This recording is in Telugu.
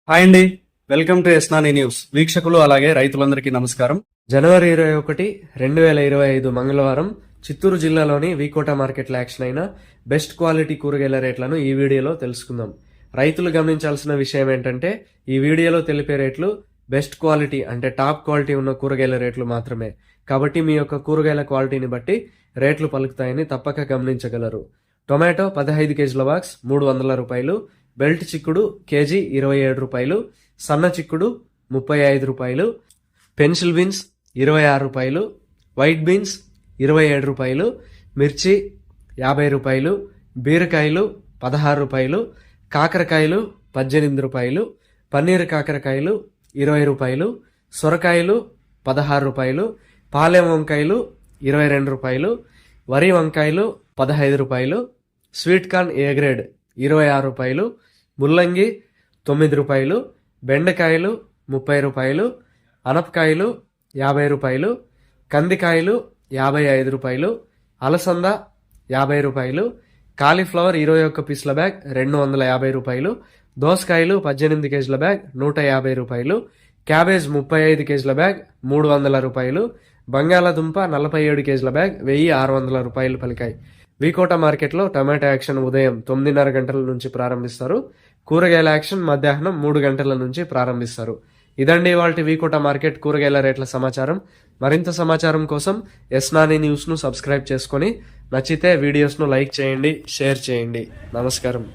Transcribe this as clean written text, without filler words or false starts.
హాయ్ అండి, వెల్కమ్ టు ఎస్నాని న్యూస్. వీక్షకులు అలాగే రైతులందరికీ నమస్కారం. జనవరి 21, 2025 మంగళవారం చిత్తూరు జిల్లాలోని వీకోట మార్కెట్లో యాక్షన్ అయిన బెస్ట్ క్వాలిటీ కూరగాయల రేట్లను ఈ వీడియోలో తెలుసుకుందాం. రైతులు గమనించాల్సిన విషయం ఏంటంటే ఈ వీడియోలో తెలిపే రేట్లు బెస్ట్ క్వాలిటీ అంటే టాప్ క్వాలిటీ ఉన్న కూరగాయల రేట్లు మాత్రమే. కాబట్టి మీ యొక్క కూరగాయల క్వాలిటీని బట్టి రేట్లు పలుకుతాయని తప్పక గమనించగలరు. టొమాటో 15 కేజీల బాక్స్ 300 రూపాయలు, బెల్ట్ చిక్కుడు కేజీ 27 రూపాయలు, సన్న చిక్కుడు 35 రూపాయలు, పెన్సిల్ బీన్స్ 26 రూపాయలు, వైట్ బీన్స్ 27 రూపాయలు, మిర్చి 50 రూపాయలు, బీరకాయలు 16 రూపాయలు, కాకరకాయలు 18 రూపాయలు, పన్నీర్ కాకరకాయలు 20 రూపాయలు, సొరకాయలు 16 రూపాయలు, పాలెం వంకాయలు 22 రూపాయలు, వరి వంకాయలు 15 రూపాయలు, స్వీట్ కార్న్ ఏ గ్రేడ్ 26 రూపాయలు, ముల్లంగి 9 రూపాయలు, బెండకాయలు 30 రూపాయలు, అనపకాయలు 50 రూపాయలు, కందికాయలు 55 రూపాయలు, అలసంద 50 రూపాయలు, కాలీఫ్లవర్ 21 పీసుల బ్యాగ్ 250 రూపాయలు, దోసకాయలు 18 కేజీల బ్యాగ్ 150 రూపాయలు, క్యాబేజ్ 35 కేజీల బ్యాగ్ 300 రూపాయలు, బంగాళాదుంప 47 కేజీల బ్యాగ్ 1600 రూపాయలు పలికాయి. వీకోట మార్కెట్లో టమాటా యాక్షన్ ఉదయం 9:30 గంటల నుంచి ప్రారంభిస్తారు. కూరగాయల యాక్షన్ మధ్యాహ్నం 3 గంటల నుంచి ప్రారంభిస్తారు. ఇదండి ఇవాల్టి వీకోట మార్కెట్ కూరగాయల రేట్ల సమాచారం. మరింత సమాచారం కోసం ఎస్నాని న్యూస్ను సబ్స్క్రైబ్ చేసుకొని నచ్చితే వీడియోస్ను లైక్ చేయండి, షేర్ చేయండి. నమస్కారం.